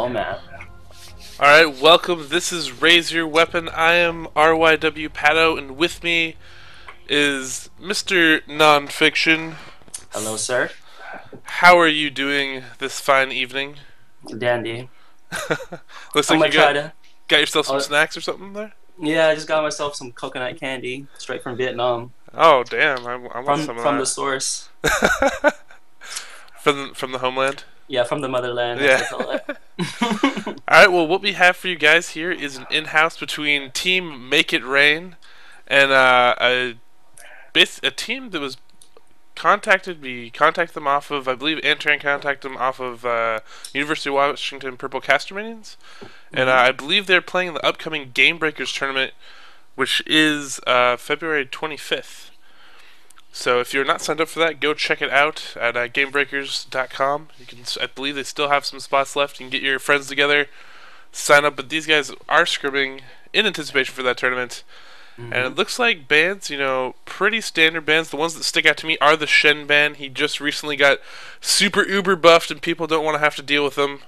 Oh man. Alright, welcome. This is Raise Your Weapon. I am RYW Pato, and with me is Mr. Nganfiction. Hello, sir. How are you doing this fine evening? Dandy. Looks I'm like gonna you try to. got yourself some Uh, snacks or something there? yeah, I just got myself some coconut candy straight from Vietnam, Oh, damn. I want from some of from the source. that. From the homeland? Yeah, from the motherland, as Yeah. they call it. Alright, well, what we have for you guys here is an in-house between Team Make It Rain and a team that was contacted them off of, I believe Antran contacted them off of University of Washington Purple Caster Minions, and I believe they're playing the upcoming Gamebreakerz tournament, which is February 25th. So if you're not signed up for that, go check it out at Gamebreakerz.com. I believe they still have some spots left. You can get your friends together, sign up. But these guys are scrimming in anticipation for that tournament. And it looks like bands, pretty standard bands. The ones that stick out to me are the Shen band. He just recently got super uber buffed, and people don't want to have to deal with him.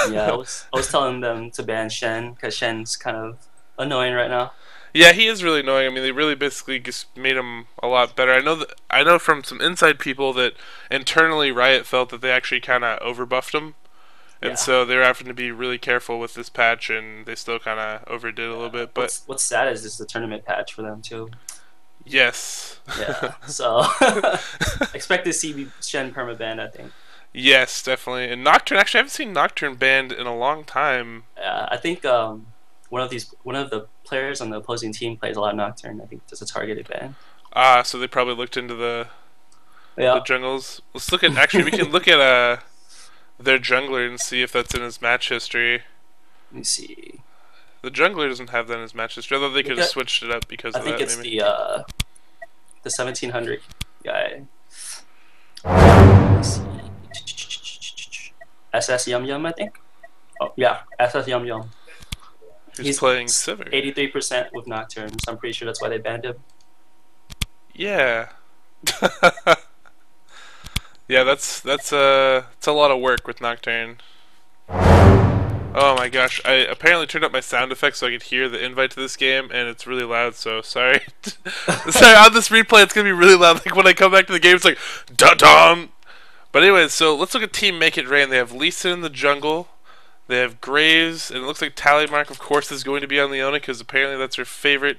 Yeah, I was telling them to ban Shen because Shen's kind of annoying right now. Yeah, he is really annoying. I mean, they really basically just made him a lot better. I know from some inside people that internally Riot felt that they actually kind of overbuffed him. And Yeah. so they're having to be really careful with this patch, and they still kind of overdid a little bit. But What's sad is this is a tournament patch for them too. yes. Yeah, so expect to see Shen permaban, I think. Yes, definitely. And Nocturne, actually, I haven't seen Nocturne banned in a long time. I think one of the players on the opposing team plays a lot of Nocturne. I think it's a targeted ban. So they probably looked into the Yeah. jungles. Let's look at, actually, we can look at their jungler and see if that's in his match history. Let me see. The jungler doesn't have that in his match history, although they could have switched it up because I of think that, it's maybe. the 1700 guy. Let me see. SS Yum Yum, I think. Oh yeah, SS Yum Yum. He's playing Sivir. 83% with Nocturne, so I'm pretty sure that's why they banned him. Yeah. Yeah, it's a lot of work with Nocturne. Oh my gosh, I apparently turned up my sound effects so I could hear the invite to this game, and it's really loud, so sorry. Sorry, on this replay it's gonna be really loud, like when I come back to the game it's like, dun-dun! But anyways, so let's look at Team Make It Rain. They have Lisa in the jungle, they have Graves, and it looks like Tallymark, of course, is going to be on Leona, because apparently that's her favorite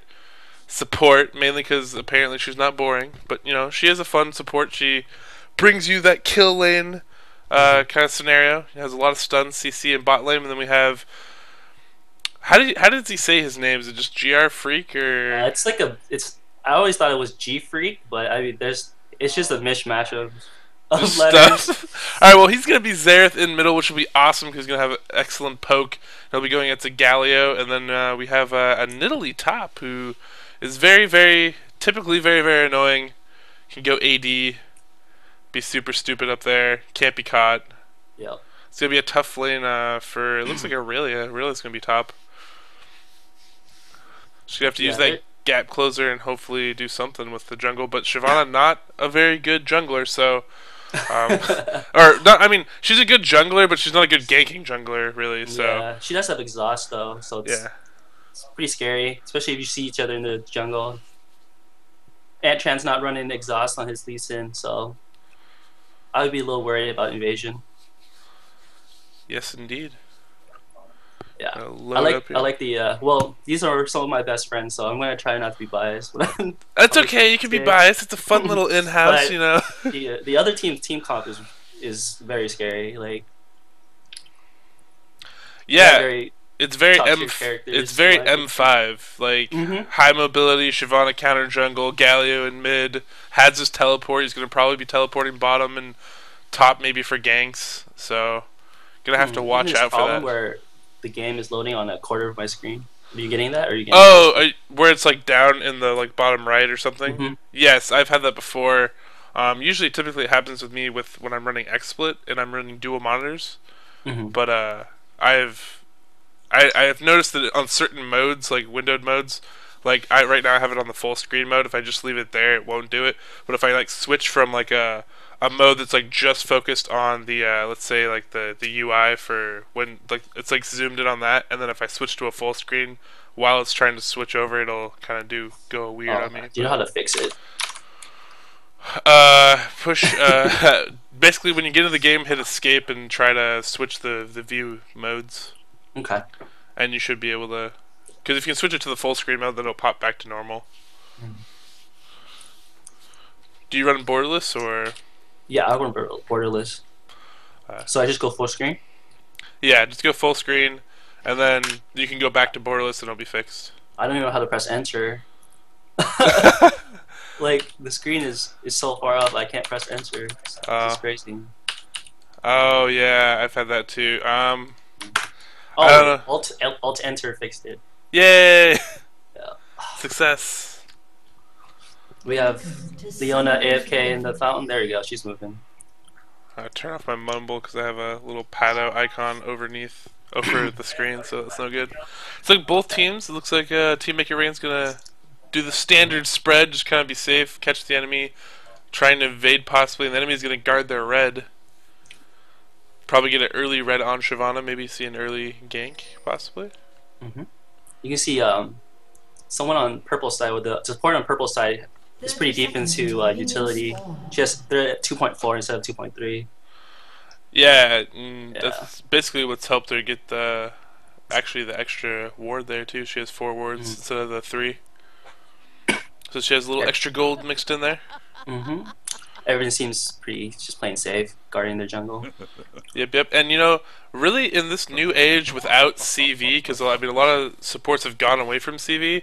support, mainly because apparently she's not boring, but she is a fun support. She brings you that kill lane kind of scenario. He has a lot of stuns, CC, and bot lane, and then we have. How did he say his name? Is it just GR Freak or? It's. I always thought it was G Freak, but I mean, it's just a mishmash of letters. Stuff. All right, well, he's gonna be Xerath in middle, which will be awesome because he's gonna have an excellent poke. He'll be going against a Galio, and then we have a Nidalee top who is typically very, very annoying. Can go AD, be super stupid up there, can't be caught. Yep. It's gonna be a tough lane for. It looks like Aurelia. Aurelia's gonna be top. She's gonna have to use that gap closer and hopefully do something with the jungle. But Shyvana not a very good jungler, so. Or not. I mean, she's a good jungler, but she's not a good ganking jungler, really. So. Yeah, she does have exhaust though, so it's pretty scary, especially if you see each other in the jungle. Antran's not running exhaust on his Lee Sin, so I would be a little worried about invasion. Yes, indeed. Yeah, I like the well, these are some of my best friends, so I'm gonna try not to be biased. That's okay. You can be biased. It's a fun little in-house, The other team comp is very scary. Like, yeah, it's very like, M5. Like high mobility, Shyvana counter jungle, Galio in mid, has his teleport. He's gonna probably be teleporting bottom and top maybe for ganks. So gonna have to watch out for that. Where the game is loading on a quarter of my screen. Are you getting that? Or are you getting where it's like down in the bottom right or something? Yes, I've had that before. Typically it happens with me when I'm running XSplit and I'm running dual monitors. But I've noticed that on certain modes, like windowed modes, like right now I have it on the full screen mode. If I just leave it there, it won't do it. But if I switch from a a mode that's like just focused on the let's say like the UI for when like it's like zoomed in on that, and then if I switch to a full screen while it's trying to switch over, it'll kind of go weird on me. Do you know how to fix it? Push. Basically, when you get into the game, hit escape and try to switch the view modes. Okay. And you should be able to, because if you can switch it to the full screen mode, then it'll pop back to normal. Do you run borderless or? Yeah, I run borderless. So I just go full screen? Yeah, just go full screen, and then you can go back to borderless and it'll be fixed. I don't even know how to press enter. Like, the screen is so far up, I can't press enter. It's crazy. Oh, yeah, I've had that too. I don't know. Alt enter fixed it. Yay! Yeah. Success. We have Leona AFK in the fountain. There you go, she's moving. Turn off my mumble because I have a little paddle icon over the screen, so that's no good. It's like both teams. It looks like Team Maker Rain's gonna do the standard spread, just kind of be safe, catch the enemy, trying to invade possibly, and the enemy's gonna guard their red. Probably get an early red on Shyvana, maybe see an early gank, possibly. You can see someone on purple side with the support on purple side is pretty deep into utility. They're at 2.4 instead of 2.3. Yeah, that's basically what's helped her get the extra ward there too. She has 4 wards instead of the 3. So she has a little extra gold mixed in there. Everyone seems pretty just playing safe, guarding their jungle. Yep. And you know, really in this new age without CV, because I mean a lot of supports have gone away from CV.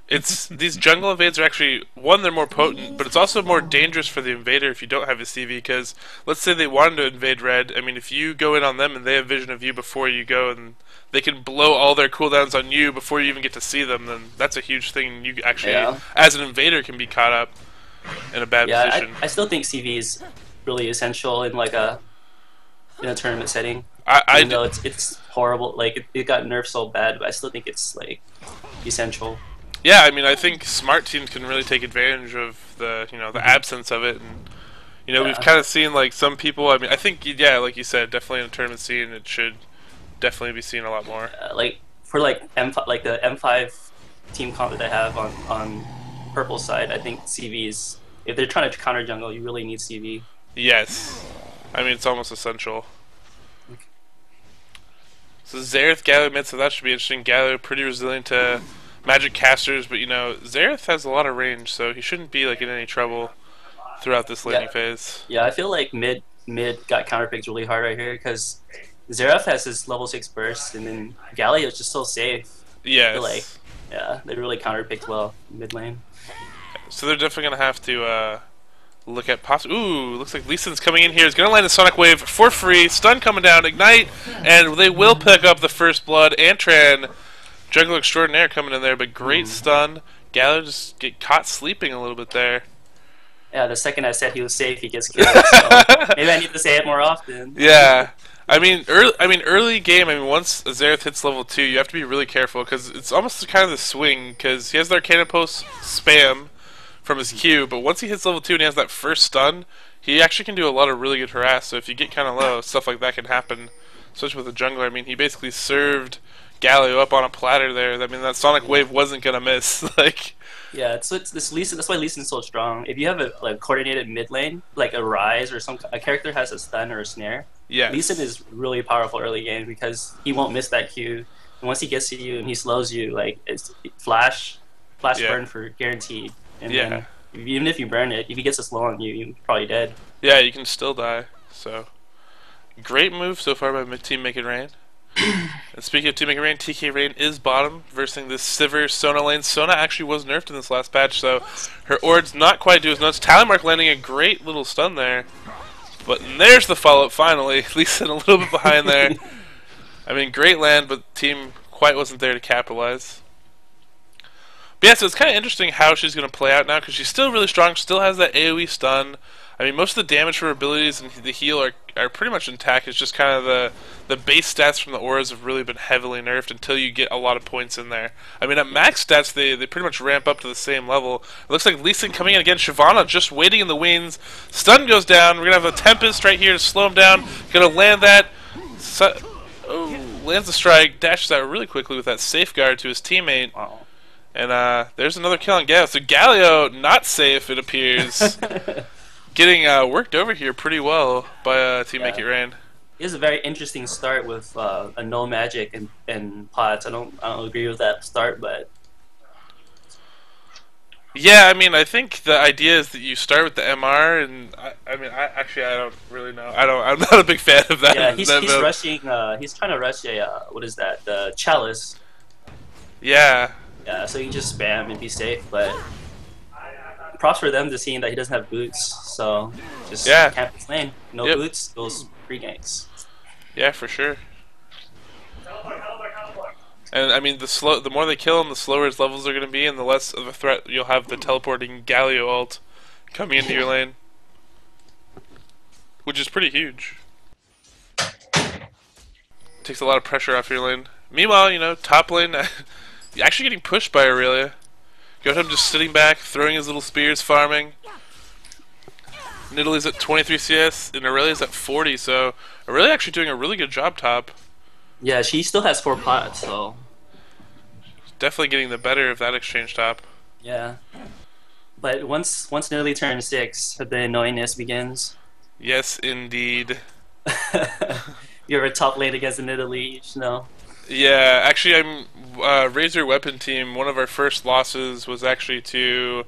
It's these jungle invades are actually, one, they're more potent, but it's also more dangerous for the invader if you don't have a CV, because let's say they wanted to invade red. I mean, if you go in on them and they have vision of you before you go, and they can blow all their cooldowns on you before you even get to see them, then that's a huge thing. You actually, as an invader, can be caught up in a bad position. I still think CV is really essential in like in a tournament setting. I know it's horrible. Like it got nerfed so bad, but I still think it's like essential. Yeah, I mean, I think smart teams can really take advantage of the the absence of it, and we've kind of seen like some people. I mean, I think like you said, definitely in a tournament scene, it should definitely be seen a lot more. Like for like the M5 team comp that I have on purple side, I think CV is, if they're trying to counter jungle, you really need CV. Yes, I mean it's almost essential. So Xerath Galio mid, so that should be interesting. Galio pretty resilient to magic casters, but Xerath has a lot of range, so he shouldn't be like in any trouble throughout this laning phase. Yeah, I feel like mid got counterpicked really hard right here because Xerath has his level 6 burst, and then Galio is just so safe. Yes. They really counterpicked well mid lane. So they're definitely gonna have to look at ooh, looks like Lee Sin's coming in here. He's gonna land a Sonic Wave for free. Stun coming down, Ignite, and they will pick up the first blood. Antran, Jungle Extraordinaire coming in there, but great stun. Galio just get caught sleeping a little bit there. Yeah, the second I said he was safe, he gets killed. So maybe I need to say it more often. Yeah. I mean, early game. I mean, once Xerath hits level 2, you have to be really careful because it's almost kind of the swing. Because he has the Arcana Post spam from his Q, but once he hits level 2 and he has that first stun, he actually can do a lot of really good harass. So if you get kind of low, stuff like that can happen, especially with a jungler. I mean, he basically served Galio up on a platter there. I mean, that Sonic Wave wasn't gonna miss. Yeah, it's this Lee Sin. That's why Lee Sin's so strong. If you have a coordinated mid lane, like a Rise or a character has a stun or a snare. Yeah, Lee Sin is really powerful early game because he won't miss that Q. And once he gets to you and he slows you, like it's flash burn for guaranteed. And then even if you burn it, if he gets a slow on you, you're probably dead. Yeah, you can still die. So great move so far by Team Make It Rain. And speaking of Team Make It Rain, TK Rain is bottom versing this Sivir Sona lane. Sona actually was nerfed in this last patch, so her Ord's not quite do as much. Talonmark landing a great little stun there. But there's the follow-up finally. Lee Sin a little bit behind there. I mean, great land, but team quite wasn't there to capitalize. But yeah, so it's kind of interesting how she's going to play out now, because she's still really strong, still has that AoE stun. I mean, most of the damage from her abilities and the heal are pretty much intact. It's just kind of the base stats from the auras have really been heavily nerfed until you get a lot of points in there. I mean, at max stats, they pretty much ramp up to the same level. It looks like Lee Sin coming in again. Shyvana just waiting in the wings. Stun goes down. We're going to have a Tempest right here to slow him down. Going to land that. Lands the strike. Dashes out really quickly with that safeguard to his teammate. Wow. And there's another kill on Galio. So Galio, not safe, it appears. Getting worked over here pretty well by Team Make It Rain. He has a very interesting start with a no magic and pots. I don't agree with that start, but yeah, I mean, I think the idea is that you start with the MR, and I don't really know. I'm not a big fan of that. Yeah, he's rushing. He's trying to rush a what is that? The chalice. Yeah. Yeah, so you can just spam and be safe, but props for them to seeing that he doesn't have boots, so just camp his lane. No boots, those free ganks. Yeah, for sure. And I mean, the more they kill him, the slower his levels are going to be, and the less of a threat you'll have the teleporting Galio ult coming into your lane, which is pretty huge. Takes a lot of pressure off your lane. Meanwhile, you know, top lane actually getting pushed by Aurelia. Gotham just sitting back, throwing his little spears, farming. Nidalee's at 23 CS, and Aurelia's at 40, so Aurelia actually doing a really good job top. Yeah, she still has 4 pots, so definitely getting the better of that exchange top. Yeah. But once Nidalee turns 6, the annoyingness begins. Yes, indeed. You're a top lane against a Nidalee, you know. Yeah, actually, I'm Raise Your Weapon team. One of our first losses was actually to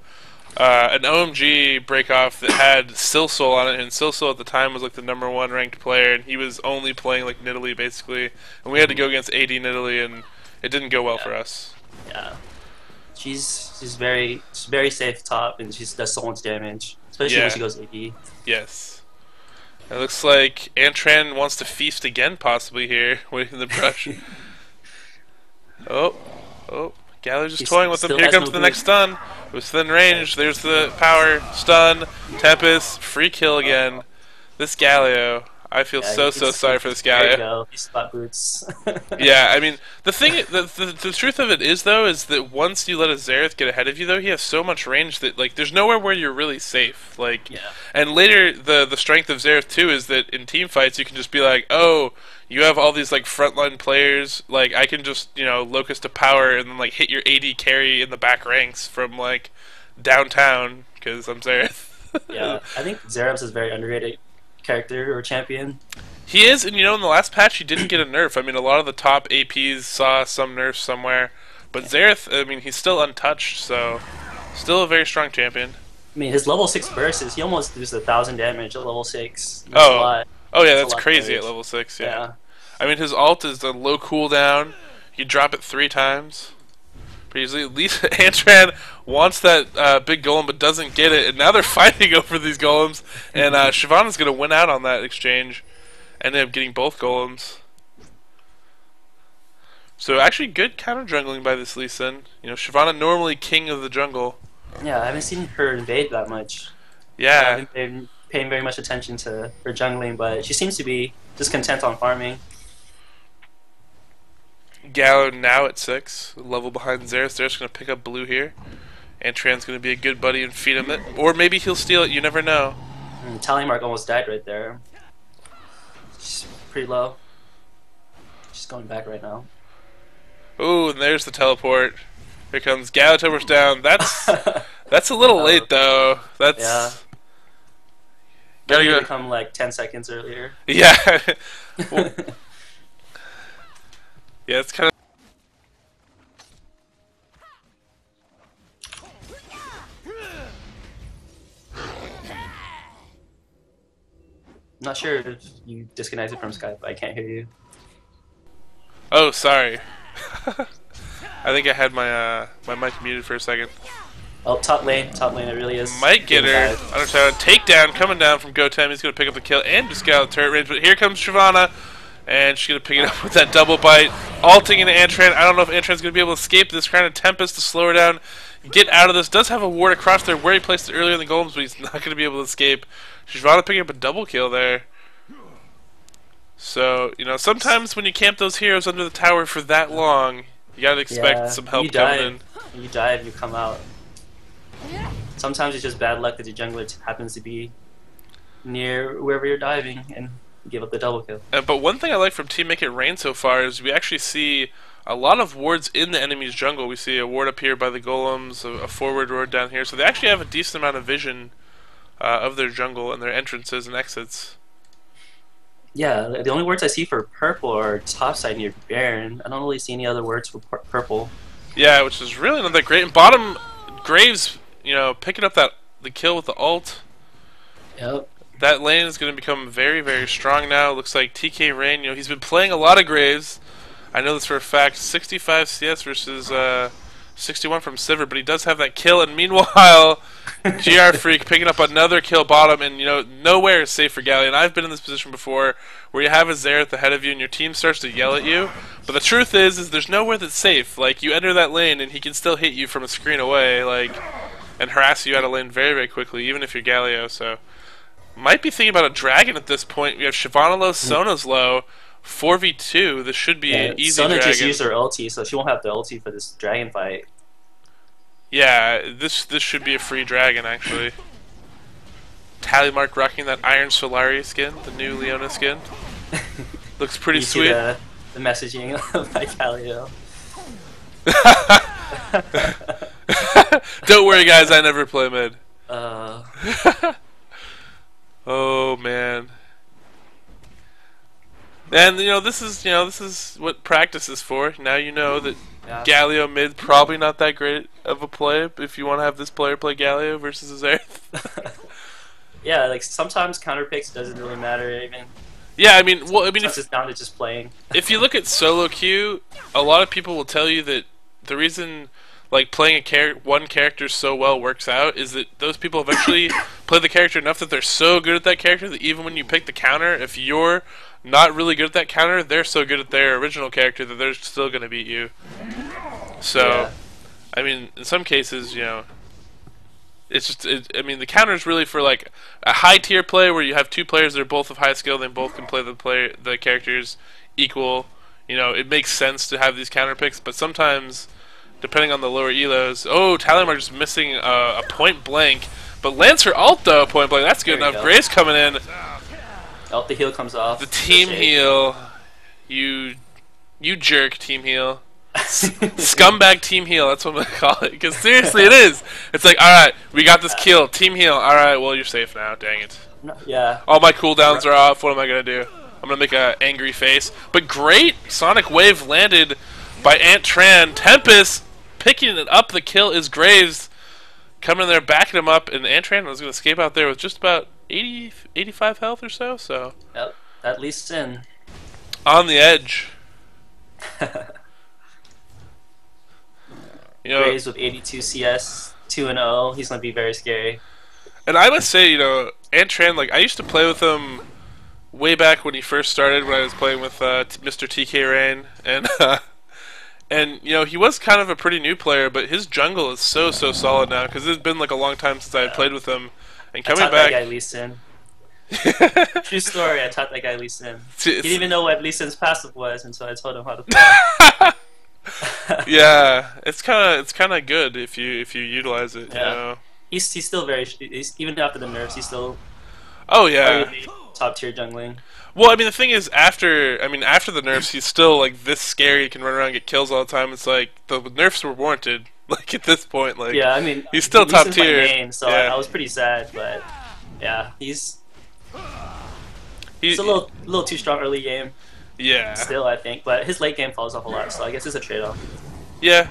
an OMG breakoff that had Silsoul on it, and Silsoul at the time was like the #1 ranked player, and he was only playing like Nidalee basically, and we had to go against AD Nidalee, and it didn't go well for us. Yeah, she's very safe top, and she does so much damage, especially when she goes AD. Yes. It looks like Antran wants to feast again, possibly here, waiting the brush. Oh, Galio's just toying with him. Here comes the next stun. Within range, there's the power, stun, Tempest, free kill again. This Galio, I feel so sorry for this Galio. There you go. He spot boots. Yeah, I mean, the truth of it is, though, is that once you let a Xerath get ahead of you, though, he has so much range that, like, there's nowhere where you're really safe. Like, and later, the strength of Xerath, too, is that in team fights, you can just be like, oh, you have all these, like, frontline players, like, I can just, you know, locust to power and then, like, hit your AD carry in the back ranks from, like, downtown, because I'm Xerath. Yeah, I think Xerath is very underrated character or champion. He is, and you know, in the last patch he didn't get a nerf. I mean, a lot of the top APs saw some nerfs somewhere, but Xerath, I mean, he's still untouched, so still a very strong champion. I mean, his level 6 bursts, he almost does 1,000 damage at level 6. That's oh, a lot. Oh yeah, that's crazy at level 6. Yeah. I mean, his ult is a low cooldown. You drop it 3 times. Pretty easily. At least Antran wants that big golem, but doesn't get it, and now they're fighting over these golems. And Shyvana's going to win out on that exchange. Ended up getting both golems. So actually, good counter jungling by this Lee Sin. You know, Shyvana normally king of the jungle. Yeah, I haven't seen her invade that much. Yeah. I haven't been paying very much attention to her jungling, but she seems to be just content on farming. Gallo now at 6, level behind Xerath. Xerath's going to pick up blue here. Antran's going to be a good buddy and feed him it. Or maybe he'll steal it, you never know. Tally mark almost died right there. She's pretty low. She's going back right now. Ooh, and there's the teleport. Here comes Gallo teleport down. That's a little late though. That's gotta go. Come like 10 seconds earlier. Yeah. Well, yeah, it's kind of. Not sure if you disconnected from Skype. I can't hear you. Oh, sorry. I think I had my my mic muted for a second. Oh, top lane, it really is. Might get her. Takedown coming down from Gotem. He's going to pick up the kill and just get out of the turret range. But here comes Shyvana, And she's going to pick it up with that double bite. Alting into Antran. I don't know if Antran's going to be able to escape this kind of Tempest to slow her down. Get out of this. Does have a ward across there where he placed it earlier in the golems, but he's not going to be able to escape. Shyvana picking up a double kill there. So, you know, sometimes when you camp those heroes under the tower for that long, you got to expect some help coming in. You dive, you come out. Sometimes it's just bad luck that your jungler happens to be near wherever you're diving and give up the double kill. But one thing I like from Team Make It Rain so far is we actually see a lot of wards in the enemy's jungle. We see a ward up here by the golems, a forward ward down here. So they actually have a decent amount of vision of their jungle and their entrances and exits. Yeah, the only words I see for purple are topside near Baron. I don't really see any other words for purple. Yeah, which is really not that great. And bottom, Graves, you know, picking up the kill with the ult. Yep. That lane is going to become very, very strong now. Looks like TK Rain, you know, he's been playing a lot of Graves. I know this for a fact. 65 CS versus 61 from Sivir, but he does have that kill. And meanwhile, GR Freak picking up another kill bottom, and you know, nowhere is safe for Galio. And I've been in this position before where you have a Xerath ahead of you and your team starts to yell at you. But the truth is there's nowhere that's safe. Like, you enter that lane and he can still hit you from a screen away, like, and harass you out of lane very, very quickly, even if you're Galio. So, might be thinking about a dragon at this point. We have Shyvana low, Sona's low. 4v2, this should be an easy Sona dragon. just used her ulti, so she won't have the ulti for this dragon fight. Yeah, this should be a free dragon, actually. Tallymark rocking that Iron Solari skin, the new Leona skin. Looks pretty sweet. See the messaging of my Galio. Don't worry, guys, I never play mid. Oh, man. And this is what practice is for. Now you know that Galio mid probably not that great of a play if you want to have this player play Galio versus a Xerath. Yeah, like sometimes counter picks doesn't really matter even. Yeah, I mean, it's just down to just playing. If you look at solo queue, a lot of people will tell you that the reason like playing one character so well works out is that those people eventually play the character enough that they're so good at that character that even when you pick the counter, if you're not really good at that counter, they're so good at their original character that they're still going to beat you. So, yeah. I mean, in some cases, it's just, I mean, the counter is really for like a high tier play where you have two players that are both of high skill, they both can play the characters equal. It makes sense to have these counter picks, but sometimes, depending on the lower elos, Talymar just missing a point blank, but lands her ult though, point blank. That's good enough. Grace coming in. Oh, the heal comes off. The team heal. You jerk, team heal. Scumbag team heal, that's what I'm going to call it. Because seriously, it is. It's like, alright, we got this kill. Team heal. Alright, well, you're safe now. Dang it. Yeah. All my cooldowns are off. What am I going to do? I'm going to make an angry face. But great Sonic Wave landed by Ant Tran. Tempest picking it up. The kill is Graves. Coming in there, backing him up. And Ant Tran was going to escape out there with just about 85 health or so. Yep, at least Sin. On the edge. Graves with 82 CS, 2-0. He's gonna be very scary. And I must say, Ant Tran, like I used to play with him way back when he first started, when I was playing with Mr. TK Rain, and he was kind of a pretty new player, but his jungle is so solid now because it's been like a long time since I had played with him. And coming back, that guy Lee Sin. True story. I taught that guy Lee Sin. He didn't even know what Lee Sin's passive was, and so I told him how to play. Yeah, it's kind of good if you utilize it. Yeah. He's still even after the nerfs, he's still. Oh yeah. Top tier jungling. Well, I mean, the thing is, after the nerfs, he's still like this scary. He can run around and get kills all the time. It's like the nerfs were warranted. Like at this point, like yeah, I mean, he's still top tier. My main, so I was pretty sad, but yeah, he's a little too strong early game. Yeah. Still, I think, but his late game falls off a lot, so I guess it's a trade-off. Yeah.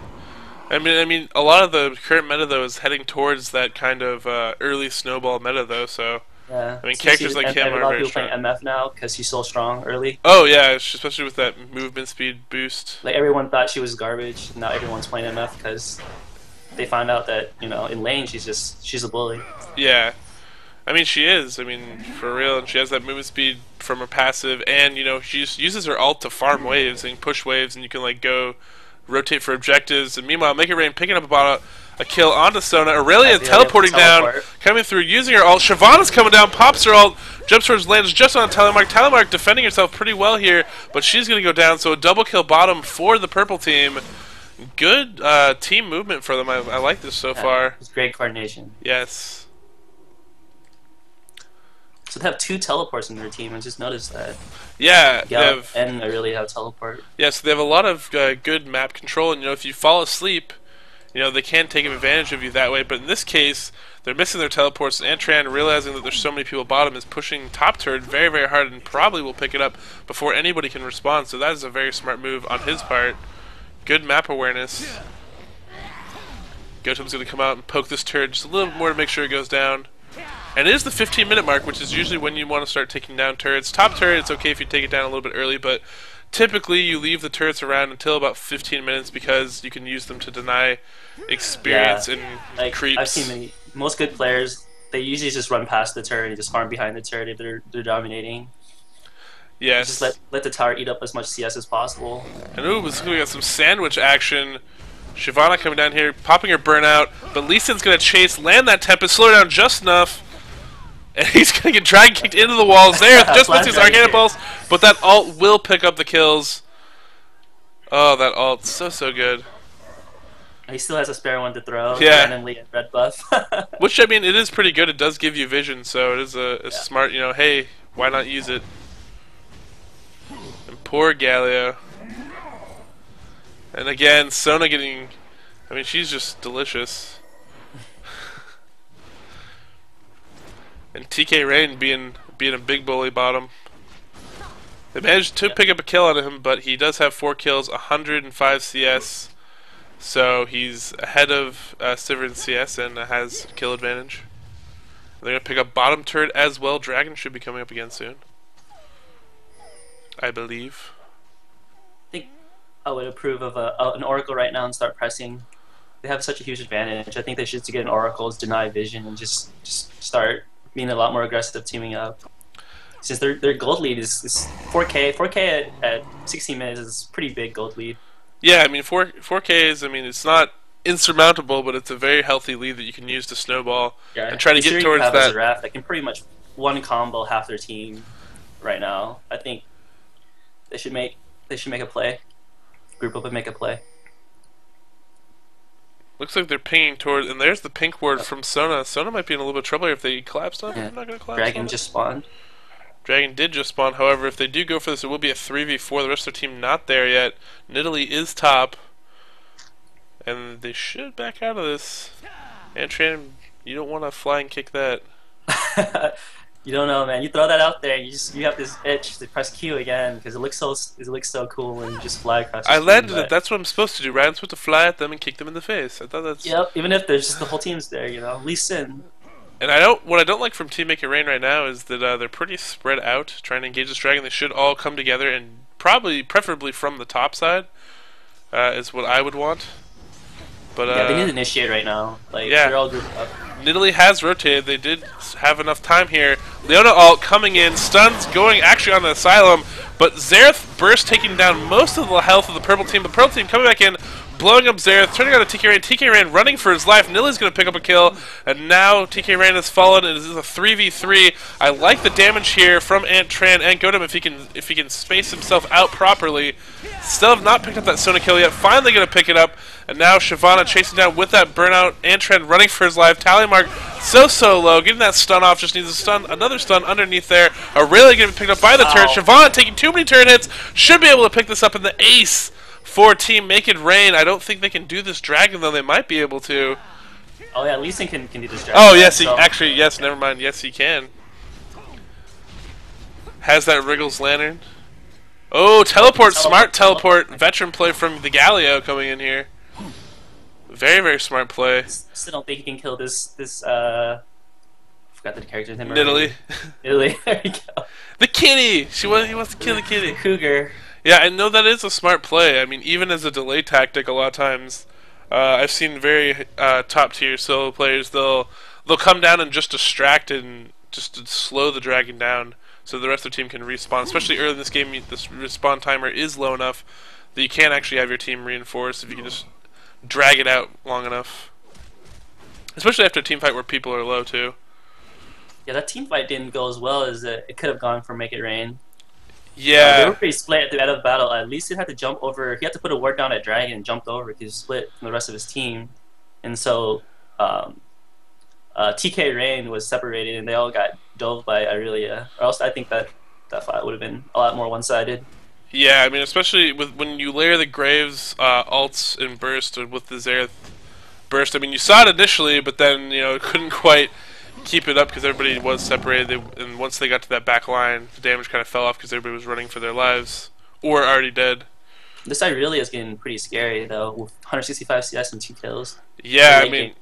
I mean, a lot of the current meta though is heading towards that kind of early snowball meta though. So yeah, I mean, characters like him are very strong. Playing MF now because he's so strong early. Oh yeah, especially with that movement speed boost. Like everyone thought she was garbage. Now everyone's playing MF because they found out that in lane she's a bully. Yeah, I mean, she is. I mean, for real. And she has that movement speed from her passive, and you know, she uses her ult to farm waves and push waves, and you can like go rotate for objectives. And meanwhile, Make It Rain picking up about a kill onto Sona. Aurelia teleporting down, coming through, using her ult. Shyvana's coming down, pops her ult, jumps towards, lands just on Telemark. Telemark defending herself pretty well here, but she's going to go down. So a double kill bottom for the purple team. Good team movement for them. I like this so far. It's great coordination. Yes. So they have 2 teleports in their team. I just noticed that. Yeah, and they really have teleport. Yeah, so they have a lot of good map control, and you know, if you fall asleep, you know, they can take advantage of you that way. But in this case, they're missing their teleports, and Antran, realizing that there's so many people bottom, is pushing top turret very, very hard, and probably will pick it up before anybody can respond. So that is a very smart move on his part. Good map awareness. Gotem's going to come out and poke this turret just a little bit more to make sure it goes down. And it is the 15-minute mark, which is usually when you want to start taking down turrets. Top turret, it's okay if you take it down a little bit early, but typically you leave the turrets around until about 15 minutes because you can use them to deny experience and creeps. I've seen most good players, they usually just run past the turret and just farm behind the turret if they're dominating. Yes. Just let the tower eat up as much CS as possible. And ooh, we got some sandwich action. Shyvana coming down here, popping her burnout, but Lee Sin's going to chase, land that Tempest, slow her down just enough. And he's going to get drag kicked into the walls there. Just misses his Arcana Pulse, but that ult will pick up the kills. Oh, that ult, so good. He still has a spare one to throw. Yeah. Randomly at red buff. Which, I mean, it is pretty good. It does give you vision, so it is a smart, you know, hey, why not use it? And poor Galio. And again, Sona getting, I mean, she's just delicious. And TK Rain being a big bully bottom. They managed to pick up a kill on him, but he does have 4 kills, 105 CS. So he's ahead of Sivir in CS and has kill advantage. They're going to pick up bottom turret as well. Dragon should be coming up again soon, I believe. I think I would approve of an Oracle right now and start pressing. They have such a huge advantage. I think they should get an Oracle's deny vision and just start being a lot more aggressive teaming up. Since their gold lead is 4K. 4K at 16 minutes is a pretty big gold lead. Yeah, I mean 4K is, I mean, it's not insurmountable, but it's a very healthy lead that you can use to snowball and try to get towards that. Raph that can pretty much one combo half their team right now. I think they should make a play. Group up and make a play. Looks like they're pinging toward, and there's the pink ward from Sona. Sona might be in a little bit of trouble here if they collapsed on him. I'm not going to collapse. Dragon just spawned. Dragon did just spawn. However, if they do go for this, it will be a 3v4. The rest of their team not there yet. Nidalee is top, and they should back out of this. Antran, you don't want to fly and kick that. You don't know, man. You throw that out there, and you have this itch to press Q again because it looks so cool when you just fly across. I landed it. That's what I'm supposed to do, right? I'm supposed to fly at them and kick them in the face. I thought that's. Yep. Even if there's just the whole team's there, you know, Lee Sin. And what I don't like from Team Make It Rain right now is that they're pretty spread out trying to engage this dragon. They should all come together and preferably from the top side, is what I would want. But yeah, they need to initiate right now. Like, yeah. They're all grouped up. Nidalee has rotated. They did have enough time here. Leona ult coming in. Stuns going actually on the Asylum. But Xerath burst taking down most of the health of the purple team. The purple team coming back in, blowing up Xerath, turning on to TK Rain. TK Rain running for his life. Nidalee's going to pick up a kill. And now TK Rain has fallen. It is a 3v3. I like the damage here from Antran and Gotem if he can space himself out properly. Still have not picked up that Sona kill yet. Finally going to pick it up. And now Shyvana chasing down with that burnout. Antran running for his life. Tally mark so low. Getting that stun off. Just needs a stun. Another stun underneath there. Aurelia getting picked up by the turret. Shyvana taking too many turret hits. Should be able to pick this up in the ace for Team Make It Rain. I don't think they can do this dragon, though. They might be able to. Oh, yeah. Lee Sin can do this dragon. Oh, yes. Actually, yes. Never mind. Yes, he can. Has that Wriggles Lantern. Oh, teleport. Smart teleport. Veteran play from the Galio coming in here. Very, very smart play. Still don't think he can kill this I forgot the character's name. Nidalee. Nidalee, there you go. The kitty! He wants to kill the kitty. Cougar. Yeah, I know that is a smart play. I mean, even as a delay tactic, a lot of times, I've seen very top tier solo players. They'll come down and just distract and just to slow the dragon down so the rest of the team can respawn. Especially early in this game, this respawn timer is low enough that you can actually have your team reinforced if you can just drag it out long enough. Especially after a team fight where people are low too. Yeah, that team fight didn't go as well as it could have gone for Make It Rain. Yeah. They were pretty split at the end of the battle. At least he had to jump over. He had to put a ward down at Dragon and jumped over because he split from the rest of his team. And so TK Rain was separated and they all got dove by Irelia. Or else I think that fight would have been a lot more one-sided. Yeah, I mean, especially when you layer the Graves ults and burst with the Xerath burst. I mean, you saw it initially, but then, you know, couldn't quite keep it up because everybody was separated. And once they got to that back line, the damage kind of fell off because everybody was running for their lives or already dead. This Irelia is getting pretty scary, though, with 165 CS and 2 kills. Yeah, I mean,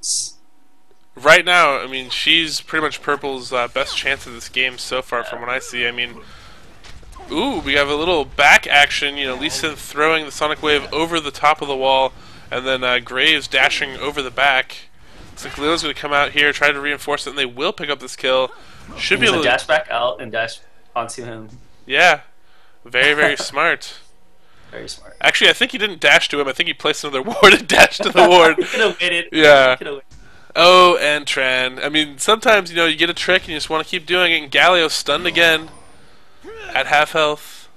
right now, I mean, she's pretty much Purple's best chance of this game so far from what I see. I mean, ooh, we have a little back action, you know, Lee Sin throwing the Sonic Wave over the top of the wall, and then Graves dashing over the back. So Khalil's going to come out here, try to reinforce it, and they will pick up this kill. Should be able to dash back out and dash onto him. Yeah, very, very smart. Very smart. Actually, I think he didn't dash to him. I think he placed another ward and dashed to the ward. He could have waited. Yeah. Oh, and Tran. I mean, sometimes, you know, you get a trick and you just want to keep doing it, and Galio stunned again at half health.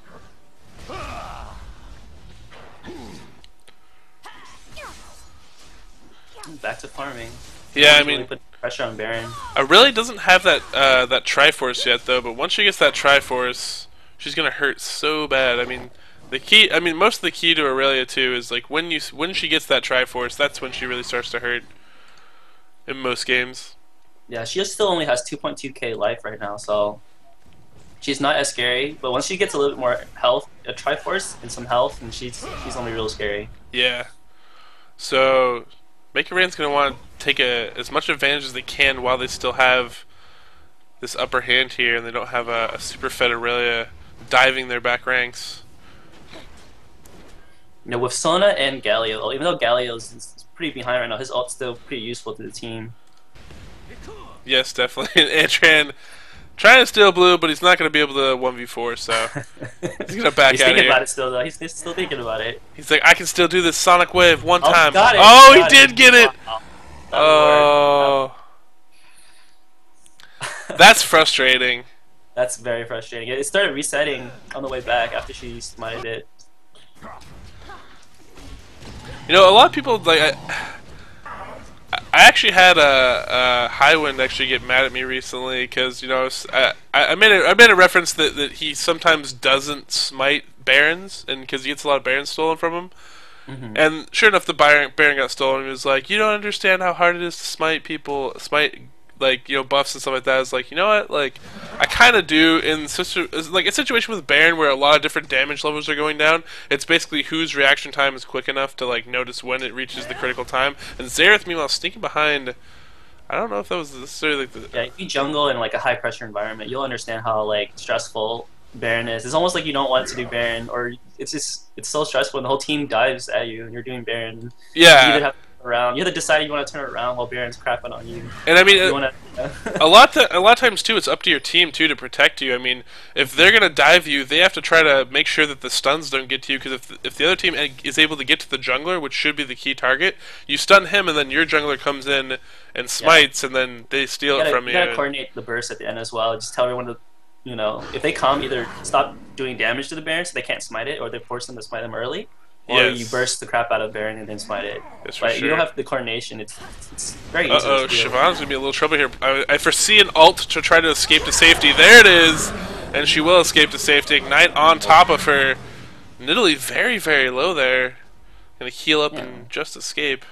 Back to farming. Yeah, I mean, really put pressure on Baron. Irelia doesn't have that that Triforce yet, though. But once she gets that Triforce, she's gonna hurt so bad. I mean, the key. I mean, most of the key to Irelia too is like when she gets that Triforce, that's when she really starts to hurt. In most games. Yeah, she still only has 2.2k life right now, so she's not as scary. But once she gets a little bit more health, a Triforce and some health, and she's only real scary. Yeah. So Make It Rain's gonna want to take as much advantage as they can while they still have this upper hand here, and they don't have a super fed Irelia diving their back ranks. You know, with Sona and Galio, even though Galio's pretty behind right now, his ult's still pretty useful to the team. Yes, definitely. And Tran trying to steal blue, but he's not going to be able to 1v4, so he's going to back out of here. He's thinking about it still, though. He's still thinking about it. He's like, I can still do this Sonic Wave one time. Got it. Oh, he did get it! Wow. Oh. That's frustrating. That's very frustrating. It started resetting on the way back after she smited it. You know, a lot of people like. I actually had a Highwind actually get mad at me recently because, you know, I made a reference that he sometimes doesn't smite Barons, and because he gets a lot of Barons stolen from him. Mm-hmm. And sure enough, the Baron got stolen. He was like, "You don't understand how hard it is to smite people, like, you know, buffs and stuff like that." I was like, you know what, like, I kind of do in like a situation with Baron where a lot of different damage levels are going down. It's basically whose reaction time is quick enough to like notice when it reaches the critical time. And Xerath, meanwhile, sneaking behind. I don't know if that was necessarily like the. Yeah, if you jungle in like a high pressure environment, you'll understand how like stressful Baron is. It's almost like you don't want to do Baron, or it's so stressful and the whole team dives at you and you're doing Baron. Yeah. You either have you have to decide you want to turn it around while Baron's crapping on you. And I mean, a lot of times too, it's up to your team too to protect you. I mean, if they're gonna dive you, they have to try to make sure that the stuns don't get to you. Because if the other team is able to get to the jungler, which should be the key target, you stun him, and then your jungler comes in and smites, and then they steal it from you. You gotta coordinate the burst at the end as well. Just tell everyone to, you know, if they come, either stop doing damage to the Baron so they can't smite it, or they force them to smite them early. Or you burst the crap out of Baron and then smite it. Yes, but sure. you don't have the coordination. It's very easy. Uh-oh, Siobhan's going to be in a little trouble here. I foresee an ult to try to escape to safety. There it is! And she will escape to safety. Ignite on top of her. Nidalee very, very low there. Going to heal up and just escape.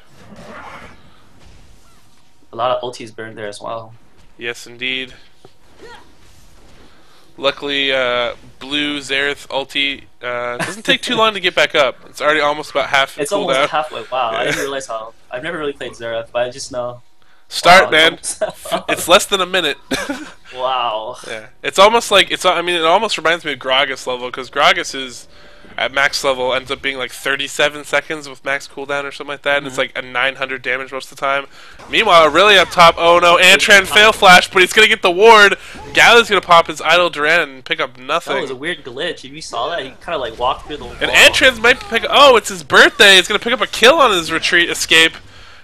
A lot of ultis burned there as well. Yes, indeed. Luckily, blue Xerath ulti doesn't take too long to get back up. It's already almost about half. It's almost halfway. Wow, I didn't realize how. I've never really played Xerath, but I just know. Start, man. It's less than a minute. Wow. Yeah, it's almost like I mean, it almost reminds me of Gragas level because Gragas is at max level ends up being like 37 seconds with max cooldown or something like that, and it's like a 900 damage most of the time. Meanwhile, really up top, oh no, Antran fail flash, but he's gonna get the ward. Galio's gonna pop his idle Duran and pick up nothing. That was a weird glitch. If you saw that, he kind of like walked through the wall. And Antran's might pick up, oh, it's his birthday, he's gonna pick up a kill on his retreat escape,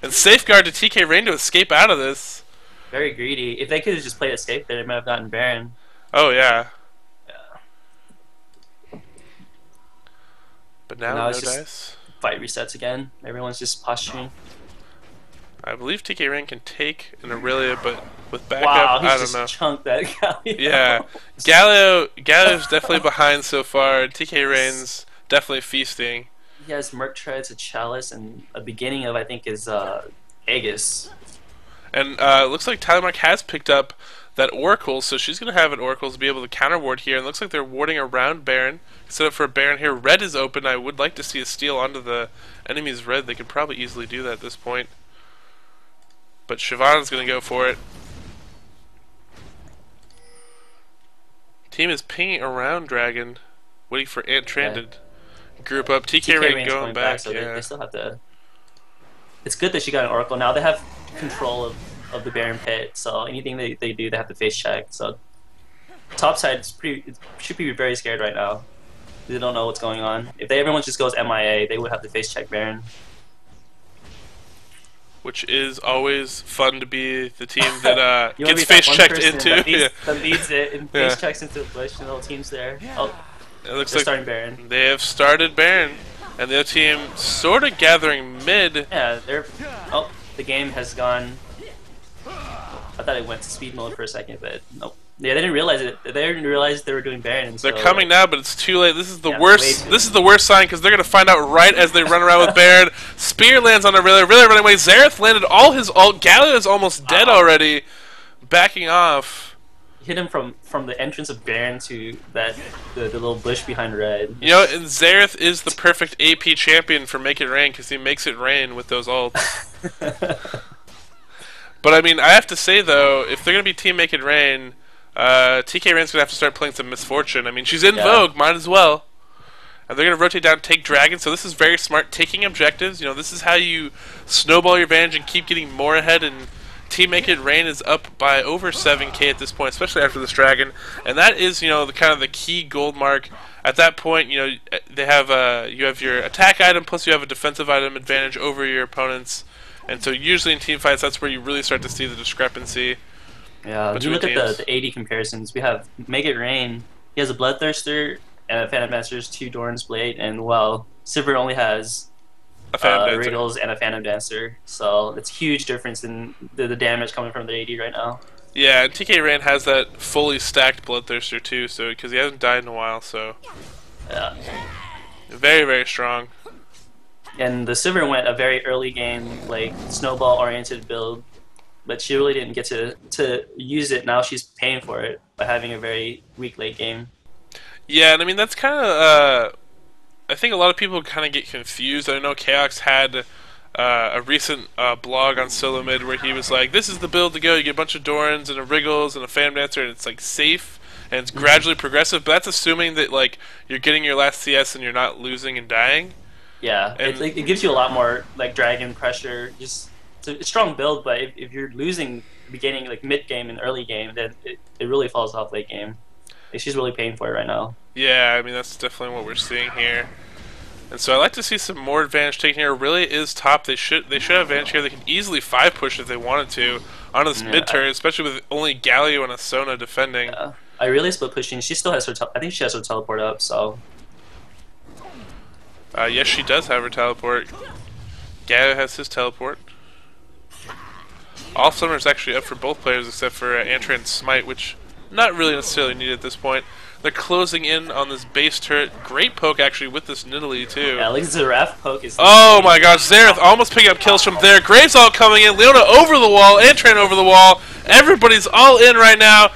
and safeguard to TK Rain to escape out of this. Very greedy. If they could have just played escape there, they might have gotten Baron. Oh yeah. But now no dice. Fight resets again. Everyone's just posturing. I believe TK Rain can take an Aurelia, but with backup, wow, he's I don't just know. Chunked that Galio. Yeah, Galio's definitely behind so far. TK Rain's definitely feasting. He has Merc Treads, a Chalice, and a beginning of, I think, is Aegis. And looks like Tyler Mark has picked up that Oracle, so she's going to have an Oracle to be able to counter ward here. And looks like they're warding around Baron. Set up for a Baron here. Red is open. I would like to see a steal onto the enemy's red. They could probably easily do that at this point. But Shyvana's going to go for it. Team is pinging around Dragon, waiting for Antran to group up. TK Rain going back. So they still have to. It's good that she got an Oracle. Now they have control of the Baron pit, so anything they do, they have to face check. So top side should be very scared right now. They don't know what's going on. If everyone just goes MIA, they would have to face check Baron. Which is always fun to be the team that gets face checked into. That leads it and face checks into the bush, and the whole team's there. Oh, it looks they're like starting Baron. They have started Baron, and the other team sort of gathering mid. Yeah, they're. Oh, the game has gone. I thought it went to speed mode for a second, but nope. Yeah, they didn't realize it. They didn't realize they were doing Baron. They're coming now, but it's too late. This is the worst. This is the worst sign because they're gonna find out right as they run around with Baron. Spear lands on a really running away. Xerath landed all his ult. Galio is almost dead already, backing off. Hit him from the entrance of Baron to the little bush behind red. You know, and Xerath is the perfect AP champion for Make It Rain because he makes it rain with those ults. But I mean, I have to say though, if they're gonna be Team Make It Rain, TK Rain's gonna have to start playing some Misfortune. I mean, she's in vogue, might as well. And they're gonna rotate down, take Dragon. So this is very smart, taking objectives. You know, this is how you snowball your advantage and keep getting more ahead. And Team Make It Rain is up by over 7K at this point, especially after this Dragon. And that is, you know, the kind of the key gold mark. At that point, you know, they have you have your attack item plus you have a defensive item advantage over your opponents. And so usually in team fights, that's where you really start to see the discrepancy. Yeah, if you look at the AD comparisons, we have Make It Rain. He has a Bloodthirster and a Phantom Dancer's 2 Doran's Blade, and well, Sivir only has a Riddles and a Phantom Dancer. So it's a huge difference in the damage coming from the AD right now. Yeah, and TK Rain has that fully stacked Bloodthirster too, so because he hasn't died in a while, so yeah, very, very strong. And the Sivir went a very early game, like snowball-oriented build, but she really didn't get to use it. Now she's paying for it by having a very weak late game. Yeah, and I mean that's kind of. I think a lot of people kind of get confused. I know Chaox had a recent blog on Solo Mid where he was like, "This is the build to go. You get a bunch of Dorans and a Wriggles and a Phantom Dancer, and it's like safe and it's gradually progressive." But that's assuming that like you're getting your last CS and you're not losing and dying. Yeah, it gives you a lot more like Dragon pressure. Just it's a strong build, but if you're losing beginning, like mid game and early game, then it really falls off late game. Like, she's really paying for it right now. Yeah, I mean that's definitely what we're seeing here. And so I like to see some more advantage taken here. Really is top. They should have advantage here. They can easily 5 push if they wanted to on this mid turn, especially with only Galio and Asona defending. Yeah. I really split pushing. She still has her. I think she has her teleport up. So. Yes, she does have her teleport. Galio has his teleport. All Summer is actually up for both players except for Antran's Smite, which not really necessarily needed at this point. They're closing in on this base turret. Great poke actually with this Nidalee too. Yeah, like Xerath poke is. Oh my gosh, Xerath almost picking up kills from there. Graves all coming in. Leona over the wall. Antran over the wall. Everybody's all in right now.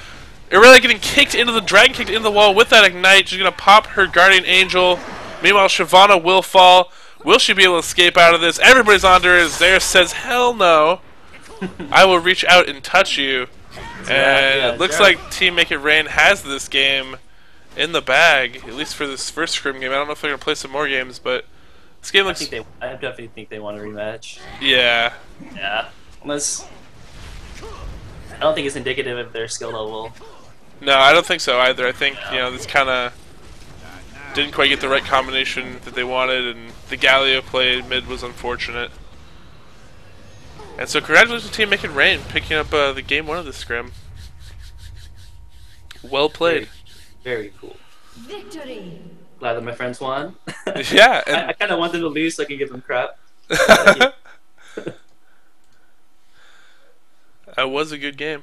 Irelia getting kicked into the dragon, kicked into the wall with that ignite. She's gonna pop her Guardian Angel. Meanwhile, Shyvana will fall. Will she be able to escape out of this? Everybody's onto her. Xerath says, "Hell no! I will reach out and touch you." And it looks like Team Make It Rain has this game. in the bag, at least for this first Scrim game. I don't know if they're gonna play some more games, but this game looks. I definitely think they want a rematch. Yeah. Yeah, unless I don't think it's indicative of their skill level. No, I don't think so either. I think this kind of didn't quite get the right combination that they wanted, and the Galio play mid was unfortunate. And so congratulations to Team Make It Rain picking up the game 1 of the Scrim. Well played. Very cool. Victory. Glad that my friends won. Yeah. I kind of want them to lose so I can give them crap. That was a good game.